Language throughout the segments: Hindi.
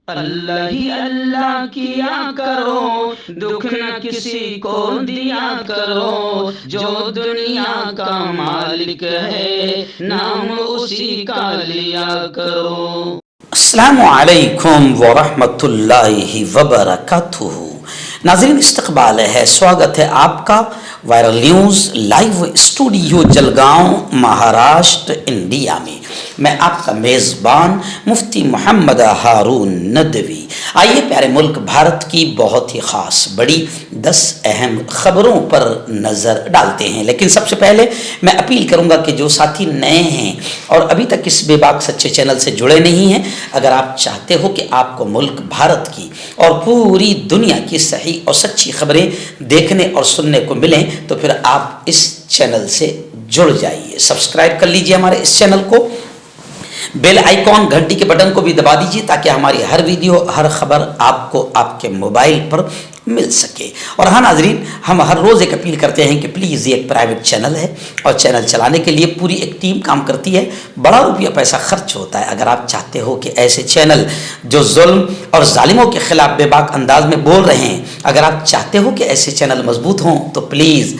अल्लाह ही अल्लाह किया करो, दुख न किसी को दिया करो। जो दुनिया का मालिक है, नाम उसी का लिया करो। अस्सलामु अलैकुम वरहमतुल्लाहि वबरकातुहू। नाज़रीन, इस्तक़बाल है, स्वागत है आपका viral news live studio Jalgaon Maharashtra India में। मैं आपका मेज़बान मुफ्ती मोहम्मद हारून नदवी। आइए प्यारे मुल्क भारत की बहुत ही ख़ास बड़ी 10 अहम ख़बरों पर नज़र डालते हैं। लेकिन सबसे पहले मैं अपील करूँगा कि जो साथी नए हैं और अभी तक इस बेबाक सच्चे चैनल से जुड़े नहीं हैं, अगर आप चाहते हो कि आपको मुल्क भारत की और पूरी दुनिया की सही और सच्ची खबरें देखने और सुनने को मिलें, तो फिर आप इस चैनल से जुड़ जाइए। सब्सक्राइब कर लीजिए हमारे इस चैनल को, बेल आइकॉन घंटी के बटन को भी दबा दीजिए ताकि हमारी हर वीडियो हर खबर आपको आपके मोबाइल पर मिल सके। और हाँ नाजरीन, हम हर रोज़ एक अपील करते हैं कि प्लीज़ ये एक प्राइवेट चैनल है और चैनल चलाने के लिए पूरी एक टीम काम करती है, बड़ा रुपया पैसा खर्च होता है। अगर आप चाहते हो कि ऐसे चैनल जो जुल्म और जालिमों के खिलाफ बेबाक अंदाज में बोल रहे हैं, अगर आप चाहते हो कि ऐसे चैनल मजबूत हों, तो प्लीज़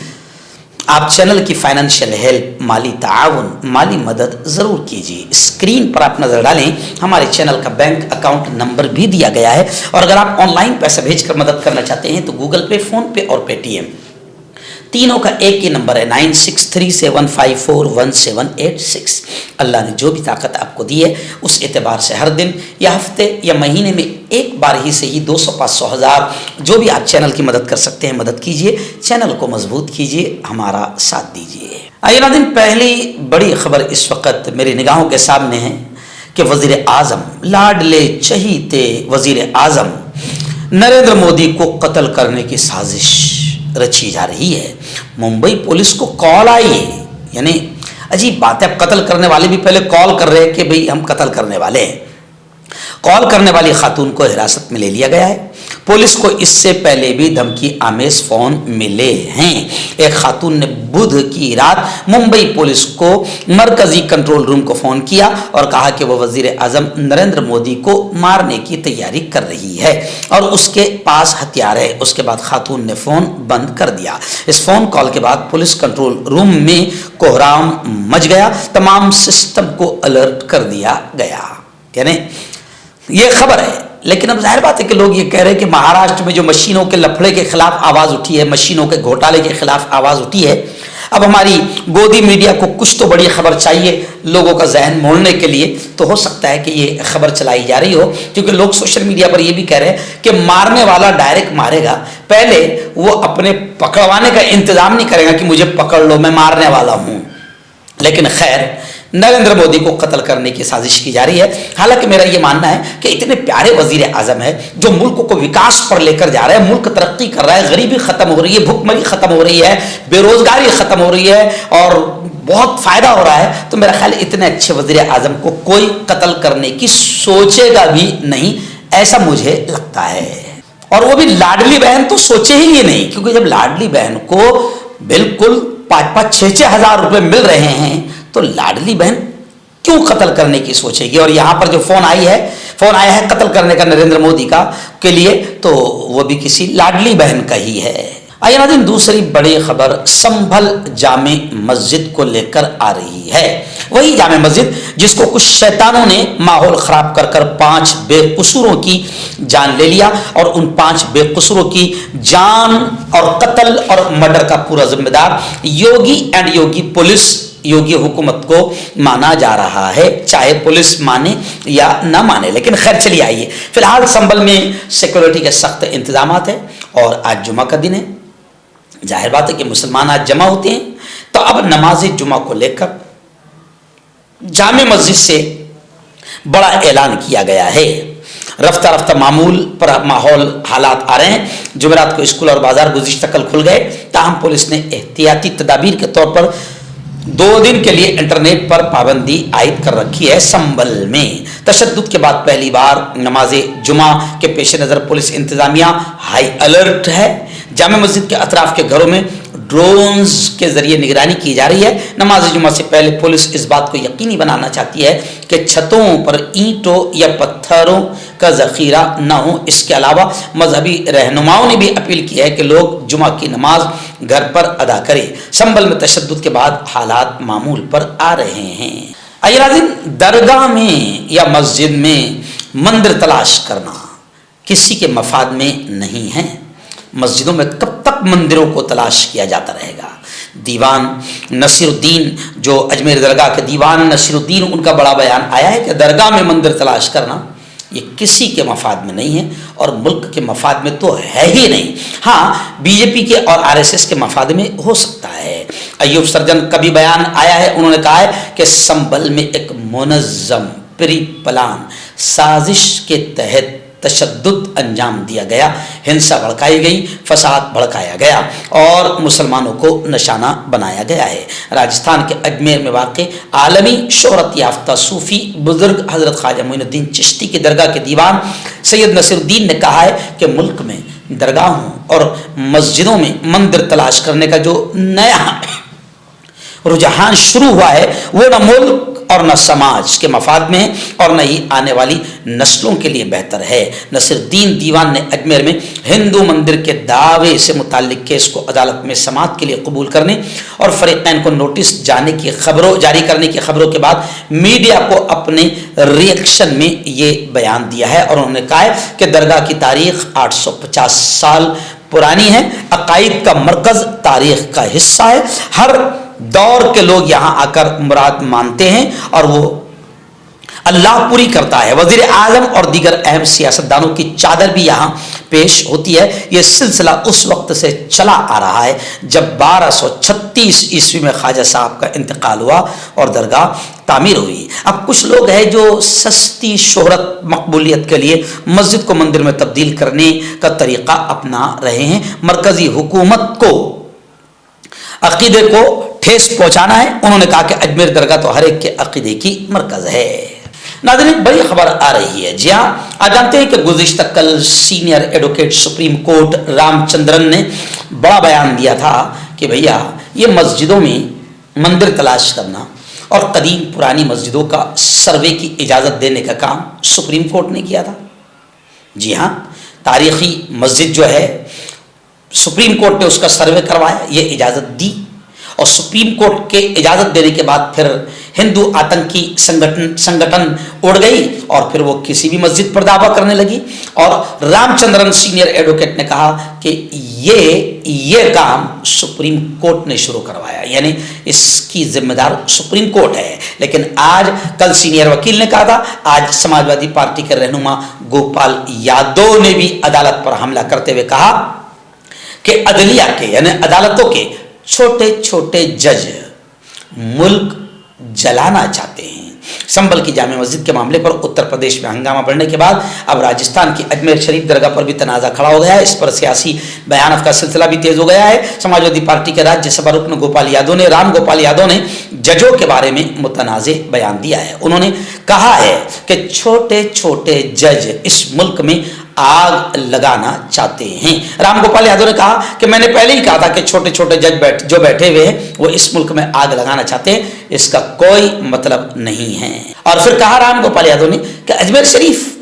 आप चैनल की फाइनेंशियल हेल्प, माली ताआवुन, माली मदद ज़रूर कीजिए। स्क्रीन पर आप नज़र डालें, हमारे चैनल का बैंक अकाउंट नंबर भी दिया गया है। और अगर आप ऑनलाइन पैसा भेजकर मदद करना चाहते हैं तो गूगल पे, फ़ोन पे और पेटीएम तीनों का एक ही नंबर है 9637541786। अल्लाह ने जो भी ताकत आपको दी है उस एतबार से हर दिन या हफ्ते या महीने में एक बार ही से ही 200, 500, 1000 जो भी आप चैनल की मदद कर सकते हैं मदद कीजिए, चैनल को मजबूत कीजिए, हमारा साथ दीजिए। आइए नाज़रीन, पहली बड़ी खबर इस वक्त मेरी निगाहों के सामने है कि वज़ीर आज़म, लाडले चहीते वज़ीर आज़म नरेंद्र मोदी को कत्ल करने की साजिश रची जा रही है। मुंबई पुलिस को कॉल आई है, यानी अजीब बात है, अब कत्ल करने वाले भी पहले कॉल कर रहे हैं कि भाई हम कत्ल करने वाले हैं। कॉल करने वाली खातून को हिरासत में ले लिया गया है। पुलिस को इससे पहले भी धमकी आमेज फोन मिले हैं। एक खातून ने बुध की रात मुंबई पुलिस को मरकजी कंट्रोल रूम को फोन किया और कहा कि वह वजीर आजम नरेंद्र मोदी को मारने की तैयारी कर रही है और उसके पास हथियार है। उसके बाद खातून ने फोन बंद कर दिया। इस फोन कॉल के बाद पुलिस कंट्रोल रूम में कोहराम मच गया, तमाम सिस्टम को अलर्ट कर दिया गया। यानी ये खबर है। लेकिन अब जाहिर बात है कि लोग ये कह रहे हैं कि महाराष्ट्र में जो मशीनों के लफड़े के खिलाफ आवाज़ उठी है, मशीनों के घोटाले के खिलाफ आवाज़ उठी है, अब हमारी गोदी मीडिया को कुछ तो बड़ी खबर चाहिए लोगों का जहन मोड़ने के लिए। तो हो सकता है कि ये खबर चलाई जा रही हो, क्योंकि लोग सोशल मीडिया पर ये भी कह रहे हैं कि मारने वाला डायरेक्ट मारेगा, पहले वो अपने पकड़वाने का इंतजाम नहीं करेगा कि मुझे पकड़ लो, मैं मारने वाला हूँ। लेकिन खैर, नरेंद्र मोदी को कत्ल करने की साजिश की जा रही है। हालांकि मेरा यह मानना है कि इतने प्यारे वजीर आजम है जो मुल्क को विकास पर लेकर जा रहा है, मुल्क तरक्की कर रहा है, गरीबी खत्म हो रही है, भुखमरी खत्म हो रही है, बेरोजगारी खत्म हो रही है और बहुत फायदा हो रहा है, तो मेरा ख्याल इतने अच्छे वजीर आजम को कोई कत्ल करने की सोचेगा भी नहीं, ऐसा मुझे लगता है। और वो भी लाडली बहन तो सोचे ही नहीं, क्योंकि जब लाडली बहन को बिल्कुल 5-5, 6-6 हजार रुपए मिल रहे हैं तो लाडली बहन क्यों कत्ल करने की सोचेगी। और यहां पर जो फोन आया है कत्ल करने का नरेंद्र मोदी का के लिए, तो वो भी किसी लाडली बहन का ही है। आइए नाज़रीन, दूसरी बड़ी खबर संभल जामे मस्जिद को लेकर आ रही है। वही जामे मस्जिद जिसको कुछ शैतानों ने माहौल खराब कर कर 5 बेकसूरों की जान ले लिया और उन 5 बेकसूरों की जान और कत्ल और मर्डर का पूरा जिम्मेदार योगी एंड योगी पुलिस, योगी हुकूमत को माना जा रहा है, चाहे पुलिस माने या ना माने। लेकिन खैर चलिए, आइए फिलहाल संभल में सिक्योरिटी के सख्त इंतजाम है और आज जुमा का दिन है। जाहिर बात है कि मुसलमान आज जमा होते हैं, तो अब नमाज जुमा को लेकर जामे मस्जिद से बड़ा ऐलान किया गया है। रफ्ता रफ्ता मामूल पर माहौल हालात आ रहे हैं। जुमेरात को स्कूल और बाजार गुज़िश्ता कल खुल गए, ताहम पुलिस ने एहतियाती तदाबीर के तौर पर 2 दिन के लिए इंटरनेट पर पाबंदी आयद कर रखी है। संभल में तशद्दुद के बाद पहली बार नमाज जुमा के पेश नज़र पुलिस इंतजामिया हाई अलर्ट है। जामे मस्जिद के अतराफ के घरों में ड्रोन्स के जरिए निगरानी की जा रही है। नमाज जुमा से पहले पुलिस इस बात को यकीनी बनाना चाहती है कि छतों पर ईंटों या पत्थरों का ज़ख़ीरा न हो। इसके अलावा मजहबी रहनुमाओं ने भी अपील की है कि लोग जुमा की नमाज घर पर अदा करें। संभल में तशद्दुद के बाद हालात मामूल पर आ रहे हैं। आइए नाज़रीन, दरगाह में या मस्जिद में मंदिर तलाश करना किसी के मफाद में नहीं है। मस्जिदों में कब तक मंदिरों को तलाश किया जाता रहेगा। दीवान नसीरुद्दीन, जो अजमेर दरगाह के दीवान नसीरुद्दीन, उनका बड़ा बयान आया है कि दरगाह में मंदिर तलाश करना ये किसी के मफाद में नहीं है और मुल्क के मफाद में तो है ही नहीं। हाँ, बीजेपी के और आरएसएस के मफाद में हो सकता है। अयूब सर्जन का भी बयान आया है, उन्होंने कहा है कि संभल में एक मुनज़्ज़म प्री प्लान साजिश के तहत तशद्दुद अंजाम दिया गया, हिंसा भड़काई गई, फसाद भड़काया गया और मुसलमानों को निशाना बनाया गया है। राजस्थान के अजमेर में वाक़े आलमी शोहरत याफ्ता सूफ़ी बुजुर्ग हज़रत ख्वाजा मोइनुद्दीन चिश्ती की दरगाह के दीवान सैयद नसीरुद्दीन ने कहा है कि मुल्क में दरगाहों और मस्जिदों में मंदिर तलाश करने का जो नया रुझान शुरू हुआ है वो न मुल्क और न समाज के मफाद में है और न ही आने वाली नस्लों के लिए बेहतर है। नसीरुद्दीन दीवान ने अजमेर में हिंदू मंदिर के दावे से मुताल्लिक केस को अदालत में समाअत के लिए कबूल करने और फरीक़ैन को नोटिस जारी करने की खबरों के बाद मीडिया को अपने रिएक्शन में ये बयान दिया है और उन्होंने कहा है कि दरगाह की तारीख 850 साल पुरानी है, अकायद का मरकज़, तारीख का हिस्सा है। हर दौर के लोग यहाँ आकर मुराद मानते हैं और वो अल्लाह पूरी करता है। वज़ीर आज़म और दीगर अहम सियासतदानों की चादर भी यहाँ पेश होती है। ये सिलसिला उस वक्त से चला आ रहा है जब 1236 ईस्वी में ख्वाजा साहब का इंतकाल हुआ और दरगाह तामीर हुई। अब कुछ लोग हैं जो सस्ती शोहरत मकबूलियत के लिए मस्जिद को मंदिर में तब्दील करने का तरीक़ा अपना रहे हैं। मरकज़ी हुकूमत को अक़ीदे को ठेस पहुँचाना है। उन्होंने कहा कि अजमेर दरगाह तो हर एक के अक़ीदे की मरकज़ है। नाज़रीन, बड़ी खबर आ रही है। जी हाँ, आप जानते हैं कि गुज़िश्ता कल senior advocate supreme court Ramachandran ने बड़ा बयान दिया था कि भैया ये मस्जिदों में मंदिर तलाश करना और कदीम पुरानी मस्जिदों का सर्वे की इजाज़त देने का काम सुप्रीम कोर्ट ने किया था। जी हाँ, तारीख़ी मस्जिद जो है सुप्रीम कोर्ट ने उसका सर्वे करवाया, ये इजाज़त दी और सुप्रीम कोर्ट के इजाज़त देने के बाद फिर हिंदू आतंकी संगठन उड़ गई और फिर वो किसी भी मस्जिद पर दावा करने लगी। और रामचंद्रन सीनियर एडवोकेट ने कहा कि ये काम सुप्रीम कोर्ट ने शुरू करवाया, यानी इसकी जिम्मेदार सुप्रीम कोर्ट है। लेकिन कल सीनियर वकील ने कहा था, आज समाजवादी पार्टी के रहनुमा गोपाल यादव ने भी अदालत पर हमला करते हुए कहा कि अदलिया के यानी अदालतों के छोटे छोटे जज मुल्क जलाना चाहते हैं। संभल की जामे मस्जिद के मामले पर उत्तर प्रदेश में हंगामा बढ़ने के बाद अब राजस्थान की अजमेर शरीफ दरगाह पर भी तनाज़ा खड़ा हो गया है। इस पर सियासी बयानत का सिलसिला भी तेज हो गया है। समाजवादी पार्टी के राज्यसभा रुकन राम गोपाल यादव ने जजों के बारे में मुतनाज़े बयान दिया है। उन्होंने कहा है कि छोटे छोटे जज इस मुल्क में आग लगाना चाहते हैं। राम गोपाल यादव ने कहा कि मैंने पहले ही कहा था कि छोटे छोटे जज जो बैठे हुए हैं वो इस मुल्क में आग लगाना चाहते हैं, इसका कोई मतलब नहीं है। और फिर कहा राम गोपाल यादव ने कि अजमेर शरीफ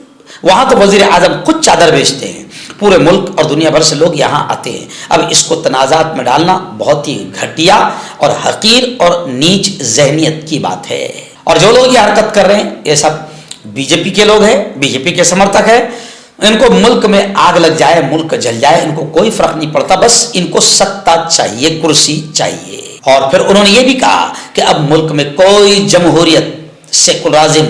वहां तो वजीर आजम खुद चादर बेचते हैं, पूरे मुल्क और दुनिया भर से लोग यहाँ आते हैं। अब इसको तनाज़ात में डालना बहुत ही घटिया और हकीर और नीच जहनियत की बात है। और जो लोग ये हरकत कर रहे हैं ये सब बीजेपी के लोग हैं, बीजेपी के समर्थक हैं। इनको मुल्क में आग लग जाए, मुल्क जल जाए, इनको कोई फर्क नहीं पड़ता, बस इनको सत्ता चाहिए, कुर्सी चाहिए। और फिर उन्होंने ये भी कहा कि अब मुल्क में कोई जमहूरियत सेकुलरिज्म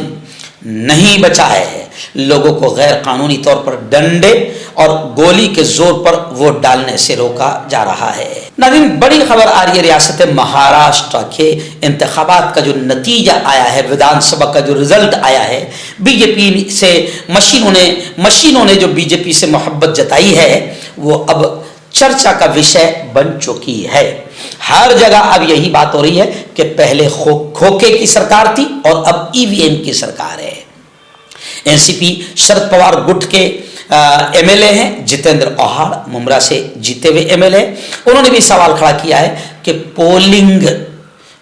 नहीं बचा है, लोगों को गैर कानूनी तौर पर डंडे और गोली के जोर पर वोट डालने से रोका जा रहा है। नाज़रीन, बड़ी खबर आ रही है रियासत महाराष्ट्र के इंतखाबात का जो नतीजा आया है, विधानसभा का जो रिजल्ट आया है, बीजेपी से मशीनों ने जो बीजेपी से मोहब्बत जताई है वो अब चर्चा का विषय बन चुकी है। हर जगह अब यही बात हो रही है कि पहले खोखे की सरकार थी और अब ईवीएम की सरकार है। एनसीपी शरद पवार गुट के एमएलए हैं जितेंद्र औहाड़, मुमरा से जीते हुए एमएलए, उन्होंने भी सवाल खड़ा किया है कि पोलिंग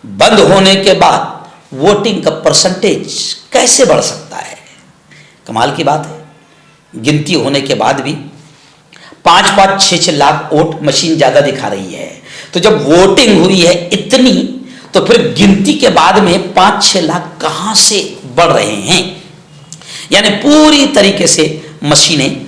बंद होने के बाद वोटिंग का परसेंटेज कैसे बढ़ सकता है। कमाल की बात है, गिनती होने के बाद भी 5-5, 6-6 लाख वोट मशीन ज्यादा दिखा रही है। तो जब वोटिंग हुई है इतनी, तो फिर गिनती के बाद में 5-6 लाख कहां से बढ़ रहे हैं? यानी पूरी तरीके से मशीनें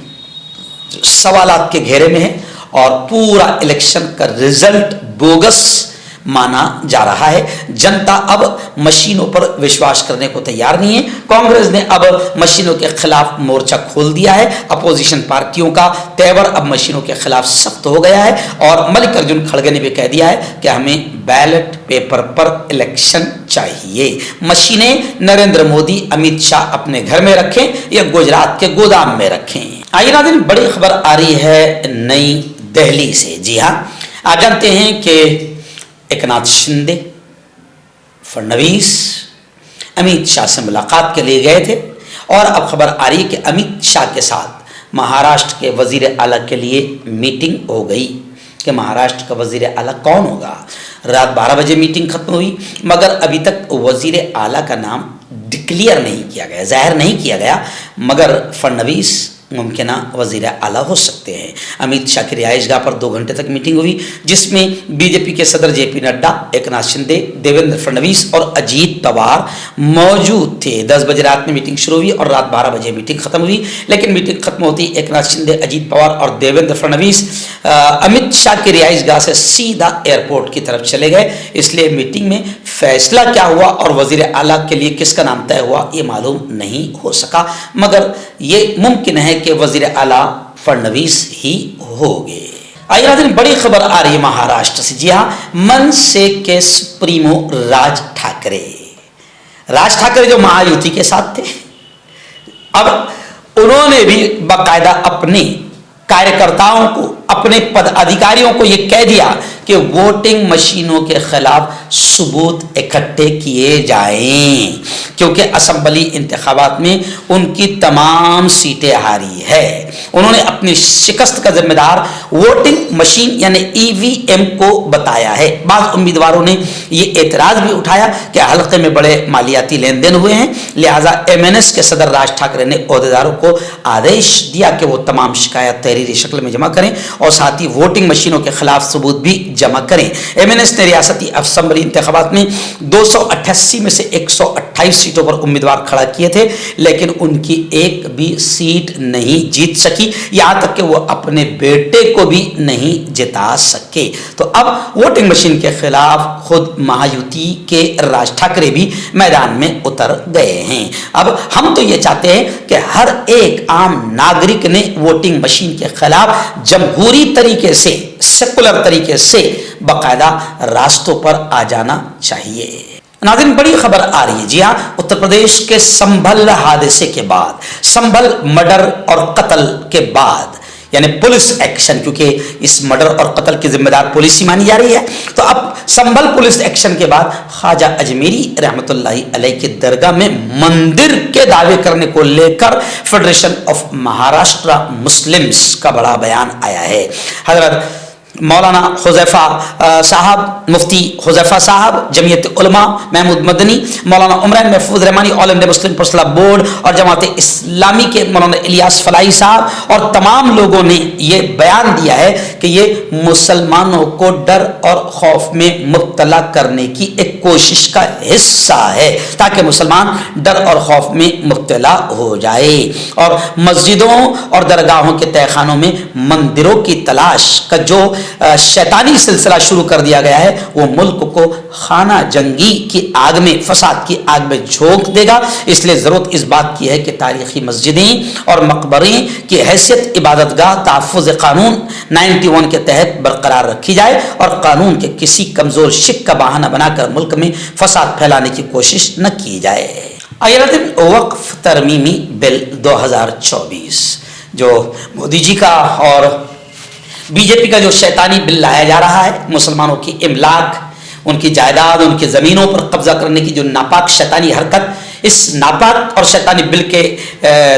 सवालात के घेरे में है और पूरा इलेक्शन का रिजल्ट बोगस माना जा रहा है। जनता अब मशीनों पर विश्वास करने को तैयार नहीं है। कांग्रेस ने अब मशीनों के खिलाफ मोर्चा खोल दिया है। अपोजिशन पार्टियों का तेवर अब मशीनों के खिलाफ सख्त हो गया है और मल्लिकार्जुन खड़गे ने भी कह दिया है कि हमें बैलेट पेपर पर इलेक्शन चाहिए। मशीनें नरेंद्र मोदी, अमित शाह अपने घर में रखें या गुजरात के गोदाम में रखें। आइए नाज़रीन, बड़ी खबर आ रही है नई दिल्ली से। जी हाँ, आप जानते हैं कि एकनाथ शिंदे, फडणवीस अमित शाह से मुलाकात के लिए गए थे और अब खबर आ रही है कि अमित शाह के साथ महाराष्ट्र के वजीर आला के लिए मीटिंग हो गई कि महाराष्ट्र का वजीर आला कौन होगा। रात 12 बजे मीटिंग खत्म हुई, मगर अभी तक वजीर आला का नाम डिक्लेयर नहीं किया गया, जाहिर नहीं किया गया, मगर फडणवीस मुमकिना वजीर आला हो सकते हैं। अमित शाह की रिहाइशगाह पर 2 घंटे तक मीटिंग हुई, जिसमें बीजेपी के सदर जेपी नड्डा, एकनाथ शिंदे, देवेंद्र फडणवीस और अजीत पवार मौजूद थे। 10 बजे रात में मीटिंग शुरू हुई और रात 12 बजे मीटिंग खत्म हुई। लेकिन मीटिंग खत्म होती एकनाथ शिंदे, अजीत पवार और देवेंद्र फडणवीस अमित शाह की रिहाइशगाह से सीधा एयरपोर्ट की तरफ चले गए। इसलिए मीटिंग में फैसला क्या हुआ और वजीर आला के लिए किसका नाम तय हुआ ये मालूम नहीं हो सका, मगर ये मुमकिन है कि वजीर आला फडणवीस ही होंगे। आइए नाज़रीन, बड़ी खबर आ रही है महाराष्ट्र से। जी हाँ, मनसे के सुप्रीमो राज ठाकरे जो महायुति के साथ थे, अब उन्होंने भी बाकायदा अपने कार्यकर्ताओं को, अपने पदाधिकारियों को यह कह दिया कि वोटिंग मशीनों के खिलाफ सबूत इकट्ठे किए जाएं, क्योंकि असेंबली इंतखाबात में उनकी तमाम सीटें हारी है। उन्होंने अपनी शिकस्त का जिम्मेदार वोटिंग मशीन यानी ईवीएम को बताया है। बाद उम्मीदवारों ने ये एतराज भी उठाया कि हल्के में बड़े मालियाती लेन देन हुए हैं, लिहाजा एमएनएस के सदर राज ठाकरे ने ओहदेदारों को आदेश दिया कि वो तमाम शिकायत तहरीरी शक्ल में जमा करें और साथ ही वोटिंग मशीनों के खिलाफ सबूत भी जमा करें। एमएनएस ने रियासती असेंबली इंतखाबात में 288 में से 128 सीटों पर उम्मीदवार खड़ा किए थे, लेकिन उनकी एक भी सीट नहीं जीत सकी, यहां तक कि वो अपने बेटे को भी नहीं जिता सके। तो अब वोटिंग मशीन के खिलाफ खुद महायुति के राज ठाकरे भी मैदान में उतर गए हैं। अब हम तो ये चाहते हैं कि हर एक आम नागरिक ने वोटिंग मशीन के खिलाफ जमहूरी तरीके से, सेकुलर तरीके से बाकायदा रास्तों पर आ जाना चाहिए। नाज़रीन, बड़ी खबर आ रही है। जी हाँ, उत्तर प्रदेश के संभल हादसे के बाद, संभल मर्डर और कत्ल के बाद, यानी पुलिस एक्शन, क्योंकि इस मर्डर और कत्ल की जिम्मेदार पुलिस ही मानी जा रही है, तो अब संभल पुलिस एक्शन के बाद ख्वाजा अजमेरी रहमतुल्लाहि अलैह के दरगाह में मंदिर के दावे करने को लेकर फेडरेशन ऑफ महाराष्ट्र मुस्लिम्स का बड़ा बयान आया है। हजरत मौलाना हुज़ैफा साहब, मुफ्ती हुज़ैफा साहब, जमीयत उलमा महमूद मदनी, मौलाना उमरान महफूज Rahmani, all India Muslim personal board और जमात इस्लामी के मौलाना इलियास फलाही साहब और तमाम लोगों ने ये बयान दिया है कि ये मुसलमानों को डर और खौफ में मुब्तला करने की एक कोशिश का हिस्सा है, ताकि मुसलमान डर और खौफ में मुब्तला हो जाए। और मस्जिदों और दरगाहों के तहखानों में मंदिरों की तलाश का जो शैतानी सिलसिला शुरू कर दिया गया है, वो मुल्क को खाना जंगी की आग में, फसाद की आग में झोंक देगा। इसलिए जरूरत इस बात की है कि तारीखी मस्जिदें और मकबरे की हैसियत इबादतगाह तहफ़्फ़ुज़ कानून 91 के तहत बरकरार रखी जाए और कानून के किसी कमजोर शिक का बहाना बनाकर मुल्क में फसाद फैलाने की कोशिश न की जाए। वक्फ तरमीमी बिल 2024 जो मोदी जी का और बीजेपी का जो शैतानी बिल लाया जा रहा है, मुसलमानों की इमलाक, उनकी जायदाद, उनकी ज़मीनों पर कब्जा करने की जो नापाक शैतानी हरकत, इस नापाक और शैतानी बिल के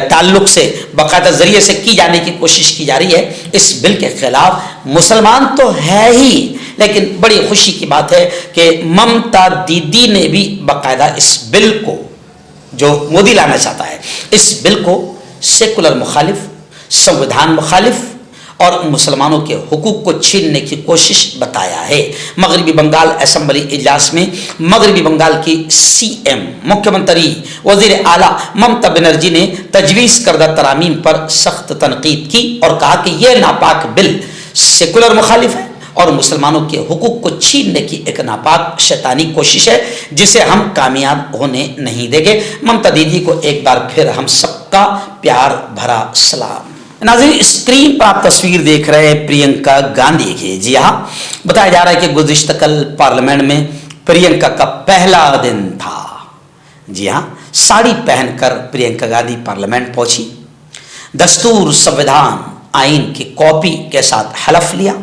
ताल्लुक से बाकायदा ज़रिए से की जाने की कोशिश की जा रही है। इस बिल के खिलाफ मुसलमान तो है ही, लेकिन बड़ी खुशी की बात है कि ममता दीदी ने भी बाकायदा इस बिल को, जो मोदी लाना चाहता है, इस बिल को सेकुलर मुखालिफ संविधान मुखालिफ और मुसलमानों के हुकूक को छीनने की कोशिश बताया है। मगरबी बंगाल असेंबली इजलास में मगरबी बंगाल की सीएम मुख्यमंत्री वजीर आला ममता बनर्जी ने तजवीज़ करदा तरामीम पर सख्त तनकीद की और कहा कि यह नापाक बिल सेकुलर मुखालिफ है और मुसलमानों के हुकूक को छीनने की एक नापाक शैतानी कोशिश है जिसे हम कामयाब होने नहीं देंगे। ममता दीदी को एक बार फिर हम सबका प्यार भरा सलाम। नाज़रीन, स्क्रीन पर आप तस्वीर देख रहे हैं प्रियंका गांधी की। जी हाँ, बताया जा रहा है कि गुज़िश्ता कल पार्लियामेंट में प्रियंका का पहला दिन था। जी हाँ, साड़ी पहनकर प्रियंका गांधी पार्लियामेंट पहुंची, दस्तूर, संविधान, आइन की कॉपी के साथ हलफ लिया।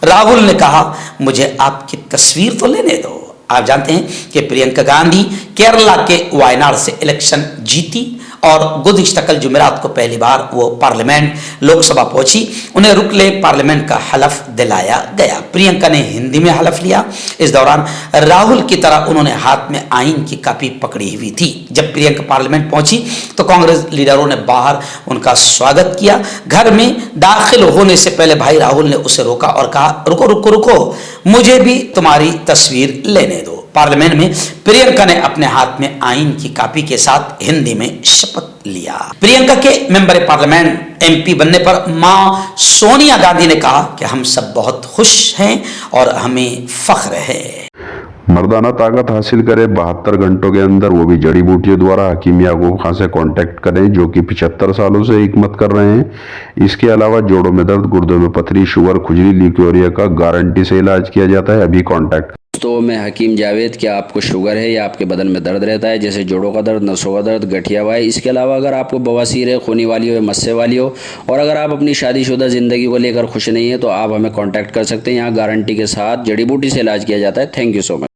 राहुल ने कहा मुझे आपकी तस्वीर तो लेने दो। आप जानते हैं कि प्रियंका गांधी केरला के वायनाड से इलेक्शन जीती और गुज़िश्ता कल जुमेरात को पहली बार वो पार्लियामेंट लोकसभा पहुंची। उन्हें रुकले पार्लियामेंट का हलफ दिलाया गया। प्रियंका ने हिंदी में हलफ लिया। इस दौरान राहुल की तरह उन्होंने हाथ में आइन की कॉपी पकड़ी हुई थी। जब प्रियंका पार्लियामेंट पहुंची तो कांग्रेस लीडरों ने बाहर उनका स्वागत किया। घर में दाखिल होने से पहले भाई राहुल ने उसे रोका और कहा रुको रुको रुको, मुझे भी तुम्हारी तस्वीर लेने दो। पार्लियामेंट में प्रियंका ने अपने हाथ में आइन की कॉपी के साथ हिंदी में शपथ लिया। प्रियंका के मेंबर पार्लियामेंट एमपी बनने पर मां सोनिया गांधी ने कहा कि हम सब बहुत खुश हैं और हमें फख्र है। मर्दाना ताकत हासिल करें 72 घंटों के अंदर, वो भी जड़ी बूटियों द्वारा। हकीम याकूब खान से कांटेक्ट करें जो कि 75 सालों से हिकमत कर रहे हैं। इसके अलावा जोड़ों में दर्द, गुर्दों में पथरी, शुगर, खुजली, ल्यूकेरिया का गारंटी से इलाज किया जाता है। अभी कांटेक्ट। तो मैं हकीम जावेद, क्या आपको शुगर है या आपके बदन में दर्द रहता है, जैसे जोड़ों का दर्द, नसों का दर्द, गठिया हुआ है? इसके अलावा अगर आपको बवासीर है, खूनी वाली हो या मस्से वाली हो, और अगर आप अपनी शादीशुदा ज़िंदगी को लेकर खुश नहीं है तो आप हमें कांटेक्ट कर सकते हैं। यहाँ गारंटी के साथ जड़ी बूटी से इलाज किया जाता है। Thank you so much.